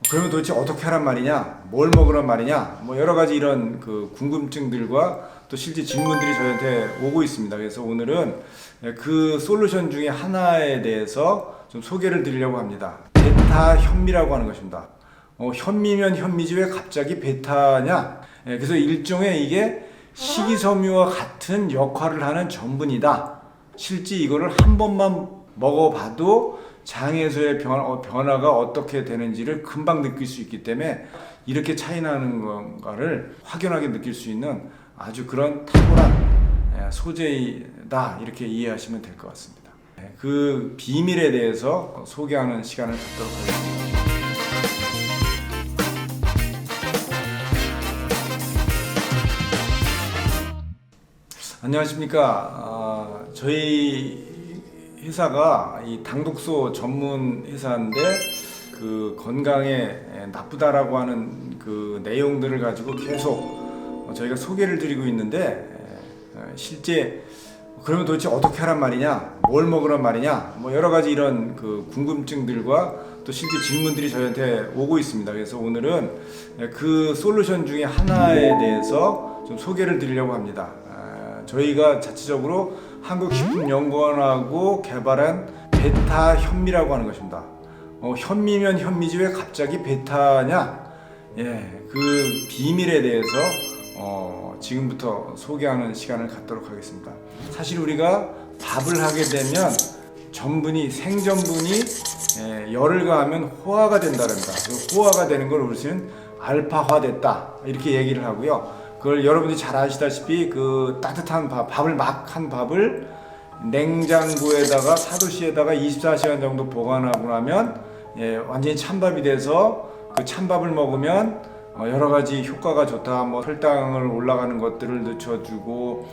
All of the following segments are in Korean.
그러면 도대체 어떻게 하란 말이냐? 뭘 먹으란 말이냐? 뭐 여러 가지 이런 그 궁금증들과 또 실제 질문들이 저희한테 오고 있습니다. 그래서 오늘은 그 솔루션 중에 하나에 대해서 좀 소개를 드리려고 합니다. 베타 현미라고 하는 것입니다. 현미면 현미지 왜 갑자기 베타냐? 그래서 일종의 이게 식이섬유와 같은 역할을 하는 전분이다. 실제 이거를 한 번만 먹어봐도 장에서의 변화가 어떻게 되는지를 금방 느낄 수 있기 때문에 이렇게 차이 나는 건가를 확연하게 느낄 수 있는 아주 그런 탁월한 소재이다, 이렇게 이해하시면 될 것 같습니다. 그 비밀에 대해서 소개하는 시간을 갖도록 하겠습니다. 안녕하십니까. 저희 회사가 이 당독소 전문 회사인데 그 건강에 나쁘다라고 하는 그 내용들을 가지고 계속 저희가 소개를 드리고 있는데, 실제 그러면 도대체 어떻게 하란 말이냐, 뭘 먹으란 말이냐, 뭐 여러 가지 이런 그 궁금증들과 또 실제 질문들이 저희한테 오고 있습니다. 그래서 오늘은 그 솔루션 중에 하나에 대해서 좀 소개를 드리려고 합니다. 저희가 자체적으로 한국식품연구원하고 개발한 베타 현미라고 하는 것입니다. 현미면 현미지 왜 갑자기 베타냐? 그 비밀에 대해서 지금부터 소개하는 시간을 갖도록 하겠습니다. 사실 우리가 밥을 하게 되면 전분이, 생전분이 열을 가하면 호화가 된다랍니다. 그 호화가 되는 걸 우리는 알파화됐다, 이렇게 얘기를 하고요. 그걸 여러분들이 잘 아시다시피 그 따뜻한 밥을 막 한 밥을 냉장고에다가 사도시에다가 24시간 정도 보관하고 나면 완전히 찬밥이 돼서 그 찬밥을 먹으면 여러 가지 효과가 좋다. 뭐 혈당을 올라가는 것들을 늦춰주고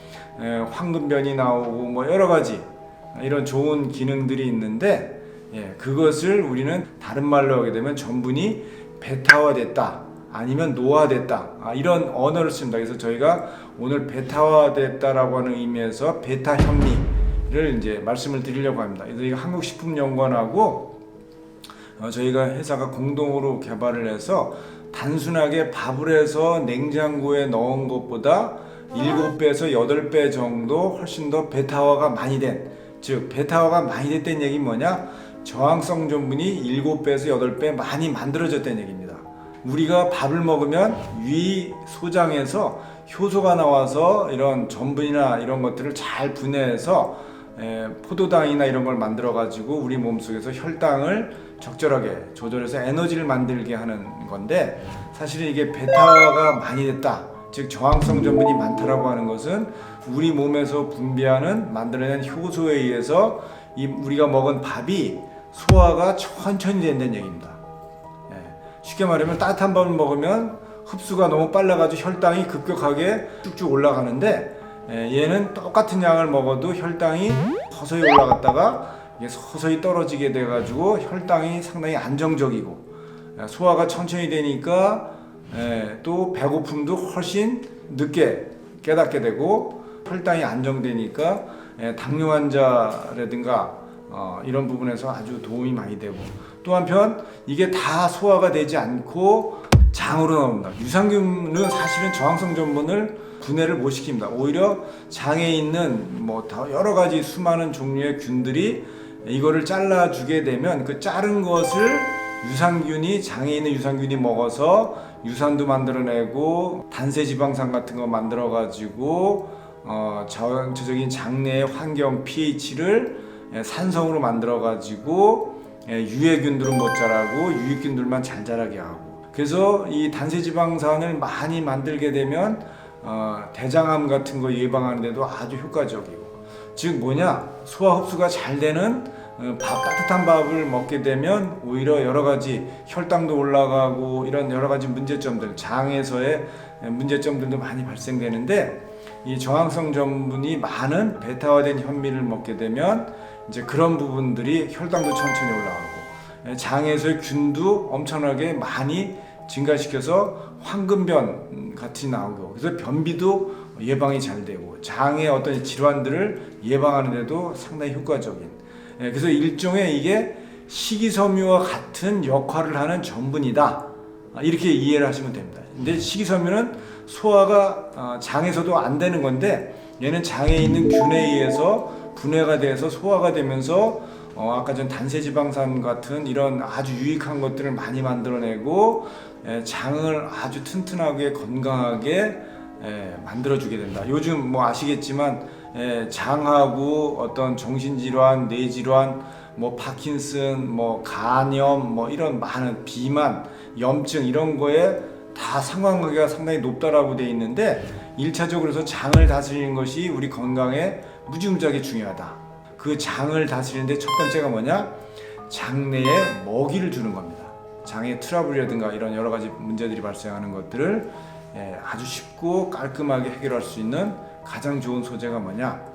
황금변이 나오고 뭐 여러 가지 이런 좋은 기능들이 있는데, 그것을 우리는 다른 말로 하게 되면 전분이 베타화됐다, 아니면 노화됐다, 이런 언어를 씁니다. 그래서 저희가 오늘 베타화됐다라고 하는 의미에서 베타 현미를 이제 말씀을 드리려고 합니다. 그래서 이거 한국식품연구원하고 저희가 회사가 공동으로 개발을 해서 단순하게 밥을 해서 냉장고에 넣은 것보다 7배에서 8배 정도 훨씬 더 베타화가 많이 된, 즉 베타화가 많이 됐다는 얘기는 뭐냐? 저항성 전분이 7배에서 8배 많이 만들어졌다는 얘기입니다. 우리가 밥을 먹으면 위 소장에서 효소가 나와서 이런 전분이나 이런 것들을 잘 분해해서 포도당이나 이런 걸 만들어 가지고 우리 몸속에서 혈당을 적절하게 조절해서 에너지를 만들게 하는 건데, 사실은 이게 베타가 많이 됐다, 즉 저항성 전분이 많다라고 하는 것은 우리 몸에서 분비하는 만들어낸 효소에 의해서 우리가 먹은 밥이 소화가 천천히 된다는 얘기입니다. 쉽게 말하면 따뜻한 밥을 먹으면 흡수가 너무 빨라가지고 혈당이 급격하게 쭉쭉 올라가는데, 얘는 똑같은 양을 먹어도 혈당이 서서히 올라갔다가 이게 서서히 떨어지게 돼가지고 혈당이 상당히 안정적이고, 소화가 천천히 되니까 또 배고픔도 훨씬 늦게 깨닫게 되고, 혈당이 안정되니까 당뇨 환자라든가 이런 부분에서 아주 도움이 많이 되고, 또 한편 이게 다 소화가 되지 않고 장으로 나옵니다. 유산균은 사실은 저항성 전분을 분해를 못 시킵니다. 오히려 장에 있는 뭐 여러 가지 수많은 종류의 균들이 이거를 잘라주게 되면 그 자른 것을 유산균이, 장에 있는 유산균이 먹어서 유산도 만들어내고 단세지방산 같은 거 만들어 가지고 전체적인 장내의 환경 pH를 산성으로 만들어 가지고 유해균들은 못 자라고 유익균들만 잘 자라게 하고, 그래서 이 단세지방산을 많이 만들게 되면 대장암 같은 거 예방하는 데도 아주 효과적이고, 즉 뭐냐, 소화 흡수가 잘 되는 따뜻한 밥을 먹게 되면 오히려 여러 가지 혈당도 올라가고 이런 여러 가지 문제점들, 장에서의 문제점들도 많이 발생되는데, 이 저항성 전분이 많은 베타화된 현미를 먹게 되면 이제 그런 부분들이 혈당도 천천히 올라가고 장에서의 균도 엄청나게 많이 증가시켜서 황금변 같이 나오고, 그래서 변비도 예방이 잘 되고 장의 어떤 질환들을 예방하는 데도 상당히 효과적인, 그래서 일종의 이게 식이섬유와 같은 역할을 하는 전분이다. 이렇게 이해를 하시면 됩니다. 근데 식이섬유는 소화가 장에서도 안 되는 건데 얘는 장에 있는 균에 의해서 분해가 돼서 소화가 되면서 아까 전 단세지방산 같은 이런 아주 유익한 것들을 많이 만들어내고 장을 아주 튼튼하게 건강하게 만들어주게 된다. 요즘 뭐 아시겠지만 장하고 어떤 정신질환, 뇌질환, 뭐 파킨슨, 뭐 간염, 뭐 이런 많은 비만, 염증 이런 거에 다 상관관계가 상당히 높다라고 돼 있는데 1차적으로 그래서 장을 다스리는 것이 우리 건강에 무지무지하게 중요하다. 그 장을 다스리는데 첫 번째가 뭐냐? 장내에 먹이를 주는 겁니다. 장의 트러블이라든가 이런 여러 가지 문제들이 발생하는 것들을 아주 쉽고 깔끔하게 해결할 수 있는 가장 좋은 소재가 뭐냐?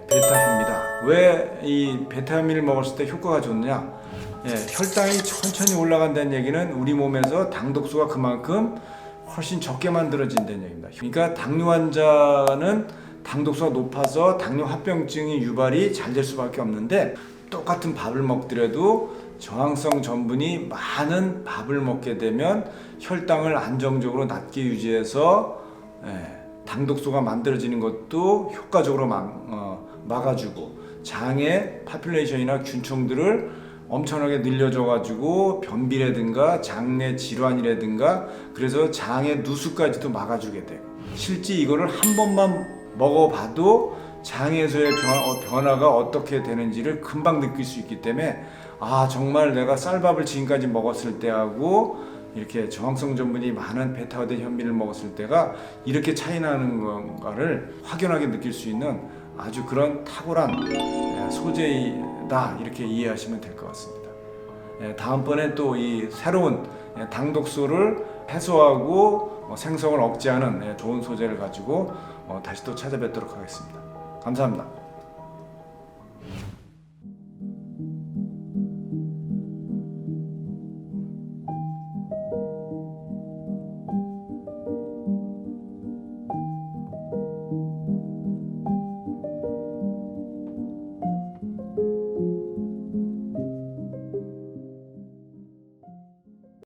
베타현미다. 왜 이 베타현미를 먹었을 때 효과가 좋느냐? 혈당이 천천히 올라간다는 얘기는 우리 몸에서 당독소가 그만큼 훨씬 적게 만들어진다는 얘기입니다. 그러니까 당뇨 환자는 당독소가 높아서 당뇨합병증이 유발이 잘 될 수밖에 없는데 똑같은 밥을 먹더라도 저항성 전분이 많은 밥을 먹게 되면 혈당을 안정적으로 낮게 유지해서 당독소가 만들어지는 것도 효과적으로 막아주고 장의 파퓰레이션이나 균총들을 엄청나게 늘려줘가지고 변비라든가 장내 질환이라든가 그래서 장의 누수까지도 막아주게 돼요. 실제 이거를 한 번만 먹어봐도 장에서의 변화가 어떻게 되는지를 금방 느낄 수 있기 때문에 정말 내가 쌀밥을 지금까지 먹었을 때하고 이렇게 저항성 전분이 많은 베타화된 현미를 먹었을 때가 이렇게 차이 나는 건가를 확연하게 느낄 수 있는 아주 그런 탁월한 소재이다 이렇게 이해하시면 될 것 같습니다. 다음번에 또 이 새로운 당독소를 해소하고 생성을 억제하는 좋은 소재를 가지고 다시 또 찾아뵙도록 하겠습니다. 감사합니다.